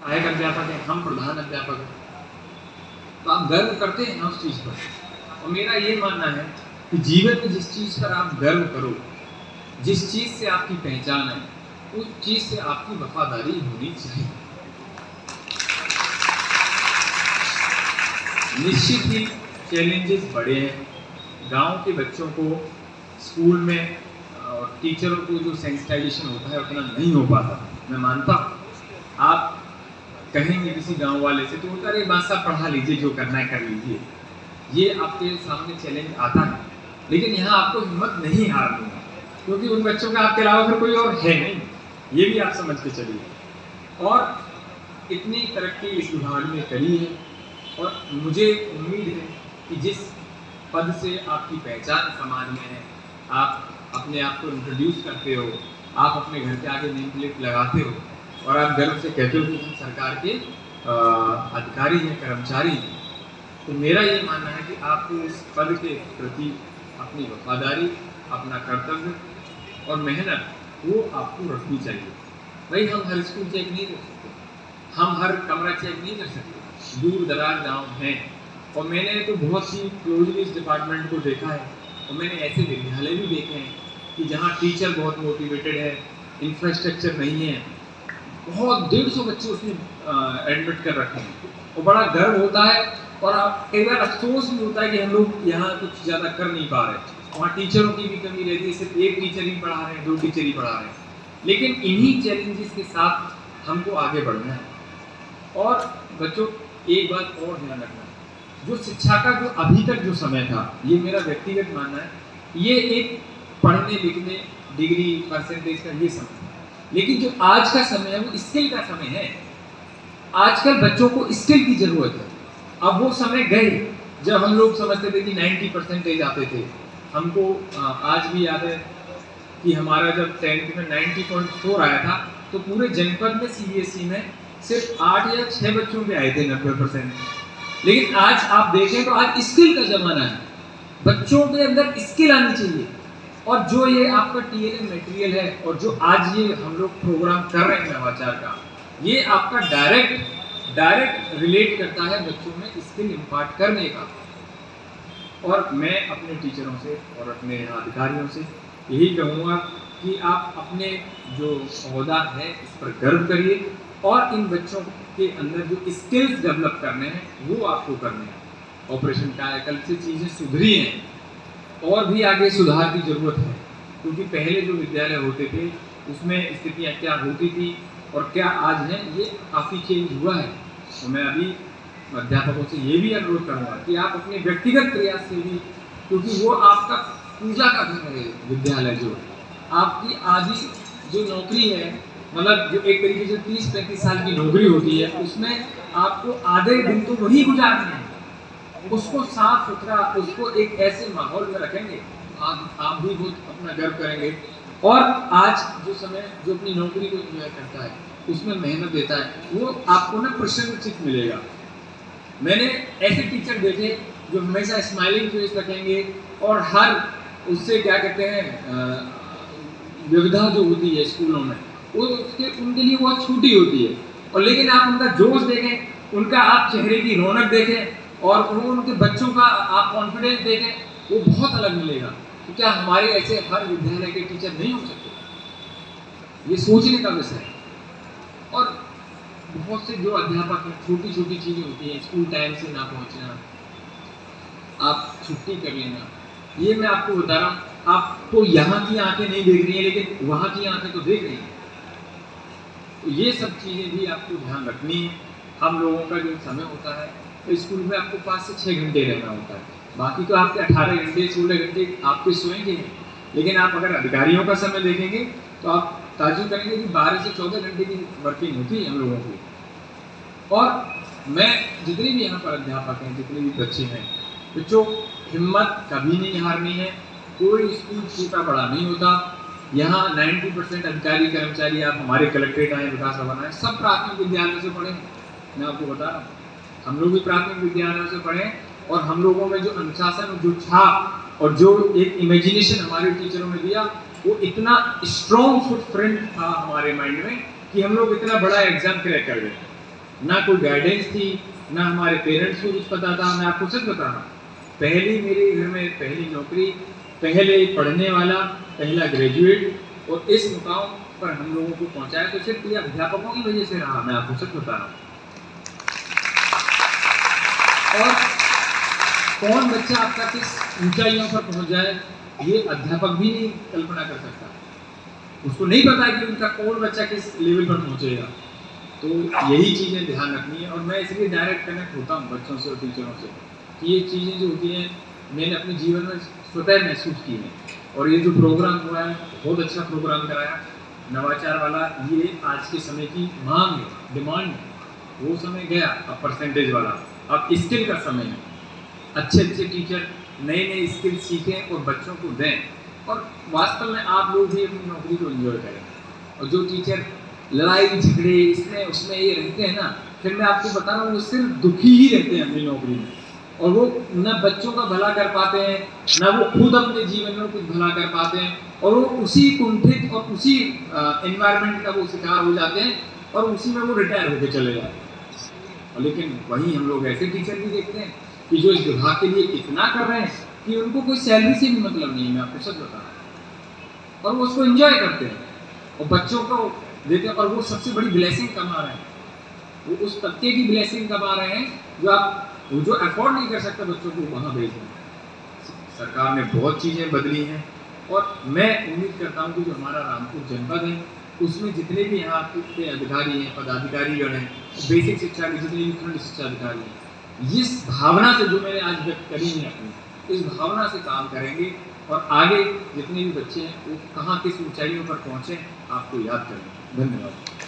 सहायक अध्यापक हैं, हम प्रधान अध्यापक हैं, तो आप गर्व करते हैं ना उस चीज़ पर। और मेरा ये मानना है कि जीवन में जिस चीज़ पर आप गर्व करो, जिस चीज़ से आपकी पहचान है, उस चीज़ से आपकी वफादारी होनी चाहिए। निश्चित ही चैलेंजेस बड़े हैं। गांव के बच्चों को स्कूल में और टीचरों को जो सेंसिटाइजेशन होता है उतना नहीं हो पाता, मैं मानता हूँ। आप कहेंगे किसी गांव वाले से तो अरे बात साहब पढ़ा लीजिए, जो करना है कर लीजिए, ये आपके सामने चैलेंज आता है। लेकिन यहाँ आपको हिम्मत नहीं हारनी है, क्योंकि उन बच्चों का आपके अलावा फिर कोई और है नहीं, ये भी आप समझ के चलिए। और इतनी तरक्की इस विभाग में करी है, और मुझे उम्मीद है कि जिस पद से आपकी पहचान समाज में है, आप अपने आप को इंट्रोड्यूस करते हो, आप अपने घर के आगे नेम प्लेट लगाते हो और आप गर्व से कहते हो कि हम सरकार के अधिकारी हैं, कर्मचारी हैं, तो मेरा ये मानना है कि आपको इस पद के प्रति अपनी वफादारी, अपना कर्तव्य और मेहनत वो आपको रखनी चाहिए। भाई हम हर स्कूल चेक नहीं कर सकते, हम हर कमरा चेक नहीं कर सकते, दूर दराज गाँव हैं, और मैंने तो बहुत ही क्लोजली इस डिपार्टमेंट को देखा है। और मैंने ऐसे विद्यालय भी देखे हैं कि जहाँ टीचर बहुत मोटिवेटेड है, इंफ्रास्ट्रक्चर नहीं है, बहुत 150 बच्चे उसमें एडमिट कर रखे हैं, और बड़ा गर्व होता है। और आप कई बार अफसोस भी होता है कि हम लोग यहाँ कुछ ज़्यादा कर नहीं पा रहे, वहाँ टीचरों की भी कमी रहती है, सिर्फ एक टीचर ही पढ़ा रहे हैं, 2 टीचर ही पढ़ा रहे हैं। लेकिन इन्हीं चैलेंजेस के साथ हमको आगे बढ़ना है। और बच्चों एक बात और ध्यान रखना, जो शिक्षा का जो अभी तक जो समय था, ये मेरा व्यक्तिगत मानना है, ये एक पढ़ने लिखने डिग्री परसेंटेज का ये समय है। लेकिन जो आज का समय है वो स्किल का समय है। आजकल बच्चों को स्किल की जरूरत है। अब वो समय गए जब हम लोग समझते थे कि 90% आते थे। हमको आज भी याद है कि हमारा जब 10th में 90.4 आया था, तो पूरे जनपद में CBSE में सिर्फ 8 या 6 बच्चों के आए थे 90%। लेकिन आज आप देखें तो आज स्किल का जमाना है, बच्चों के अंदर स्किल आनी चाहिए। और जो ये आपका TLM मटेरियल है और जो आज ये हम लोग प्रोग्राम कर रहे हैं नवाचार का, ये आपका डायरेक्ट रिलेट करता है बच्चों में स्किल इम्पार्ट करने का। और मैं अपने टीचरों से और अपने अधिकारियों से यही कहूँगा कि आप अपने जो ओहदा है इस पर गर्व करिए, और इन बच्चों के अंदर जो स्किल्स डेवलप करने हैं वो आपको करने हैं। ऑपरेशन कायाकल्प से चीज़ें सुधरी हैं, और भी आगे सुधार की ज़रूरत है, क्योंकि पहले जो विद्यालय होते थे उसमें स्थितियाँ क्या होती थी और क्या आज हैं, ये काफ़ी चेंज हुआ है। तो मैं अभी अध्यापकों से ये भी अनुरोध करूँगा कि आप अपने व्यक्तिगत प्रयास से भी, क्योंकि वो आपका पूजा का घर है विद्यालय, जो आपकी आधी जो नौकरी है, मतलब जो एक तरीके से 30-35 साल की नौकरी होती है, उसमें आपको आधे दिन तो वही गुजारने हैं। उसको साफ सुथरा, उसको एक ऐसे माहौल में रखेंगे, आप भी बहुत अपना गर्व करेंगे। और आज जो समय जो अपनी नौकरी को एंजॉय करता है, उसमें मेहनत देता है, वो आपको ना प्रसन्नचित्त मिलेगा। मैंने ऐसे टीचर देखे जो हमेशा स्माइलिंग फेस रखेंगे, और हर उससे क्या कहते हैं विविधा जो होती है स्कूलों में, वो उनके लिए वो छूटी होती है। और लेकिन आप उनका जोश देखें, उनका आप चेहरे की रौनक देखें, और वो उनके बच्चों का आप कॉन्फिडेंस देखें, वो बहुत अलग मिलेगा। तो क्या हमारे ऐसे हर विद्यालय के टीचर नहीं हो सकते? ये सोचने का विषय है। और बहुत से जो अध्यापक हैं, छोटी छोटी चीज़ें होती हैं, स्कूल टाइम से ना पहुंचना, आप छुट्टी कर लेना, ये मैं आपको बता रहा हूँ। आपको यहाँ की आंखें नहीं देख रही हैं, लेकिन वहाँ की आंखें तो देख रही हैं। तो ये सब चीज़ें भी आपको ध्यान रखनी है। हम लोगों का जो समय होता है, तो स्कूल में आपको 5 से 6 घंटे रहना होता है, बाकी तो आपके 18 घंटे 16 घंटे आपके सोएंगे हैं। लेकिन आप अगर अधिकारियों का समय देखेंगे तो आप ताजुब करेंगे कि 12 से 14 घंटे की वर्किंग होती है हम लोगों की। और मैं जितने भी यहाँ पर अध्यापक हैं, जितने भी बच्चे हैं, बच्चों हिम्मत कभी नहीं हारनी है। कोई स्कूल छोटा बड़ा नहीं होता। यहाँ 90% अधिकारी कर्मचारी, आप हमारे कलेक्ट्रेट आए, विकास भवन आए, सब प्राथमिक विद्यालयों से पढ़े। मैं आपको बता रहा हूँ, हम लोग भी प्राथमिक विद्यालयों से पढ़े, और हम लोगों में जो अनुशासन, जो छाप और जो एक इमेजिनेशन हमारे टीचरों ने दिया, वो इतना स्ट्रॉन्ग फुटप्रिंट था हमारे माइंड में कि हम लोग इतना बड़ा एग्जाम क्रैक कर गए। ना कोई गाइडेंस थी, ना हमारे पेरेंट्स को कुछ पता था। मैं आपको सच बता रहा हूँ, पहली मेरे घर में पहली नौकरी, पहले पढ़ने वाला, पहला ग्रेजुएट, और इस मुकाम पर हम लोगों को पहुंचाया तो सिर्फ ये अध्यापकों की वजह से रहा। मैं आपको सच बता रहा हूँ। और कौन बच्चा आपका किस ऊंचाइयों पर पहुंच जाए, ये अध्यापक भी नहीं कल्पना कर सकता। उसको नहीं पता कि उनका कौन बच्चा किस लेवल पर पहुंचेगा। तो यही चीज़ें ध्यान रखनी है। और मैं इसलिए डायरेक्ट कनेक्ट होता हूँ बच्चों से और टीचरों से कि ये चीज़ें जो होती हैं मैंने अपने जीवन में स्वतः महसूस की है। और ये जो प्रोग्राम हुआ है, बहुत अच्छा प्रोग्राम कराया, नवाचार वाला। ये आज के समय की मांग है, डिमांड है। वो समय गया, अब परसेंटेज वाला, अब स्किल का समय है। अच्छे अच्छे टीचर नए नए स्किल सीखें और बच्चों को दें, और वास्तव में आप लोग भी अपनी नौकरी को एंजॉय करें। और जो टीचर लड़ाई झगड़े इसमें उसमें ये रहते हैं ना, फिर मैं आपको बता रहा हूँ, वो सिर्फ दुखी ही रहते हैं अपनी नौकरी में। और वो न बच्चों का भला कर पाते हैं, ना वो खुद अपने जीवन में कुछ भला कर पाते हैं, और वो उसी कुंठित और उसी एनवायरनमेंट का वो शिकार हो जाते हैं, और उसी में वो रिटायर होकर चले जाते हैं। और लेकिन वहीं हम लोग ऐसे टीचर भी देखते हैं कि जो इस विभाग के लिए इतना कर रहे हैं कि उनको कोई सैलरी से भी मतलब नहीं है। मैं आपको सच बता रहा हूँ। और वो उसको एंजॉय करते हैं और बच्चों को देते हैं, और वो सबसे बड़ी ब्लेसिंग कमा रहे हैं। वो उस तबके की ब्लेसिंग कमा रहे हैं जो अफोर्ड नहीं कर सकता बच्चों को वहाँ भेज रहे हैं। सरकार ने बहुत चीज़ें बदली हैं, और मैं उम्मीद करता हूँ कि जो हमारा रामपुर जनपद है, उसमें जितने भी यहाँ के अधिकारी हैं, पदाधिकारीगण हैं, बेसिक शिक्षा के जितने भी खंड शिक्षा अधिकारी हैं, इस भावना से जो मैंने आज व्यक्त करी है अपनी, इस भावना से काम करेंगे, और आगे जितने भी बच्चे हैं वो कहाँ किस ऊंचाइयों पर पहुँचे आपको याद करेंगे। धन्यवाद।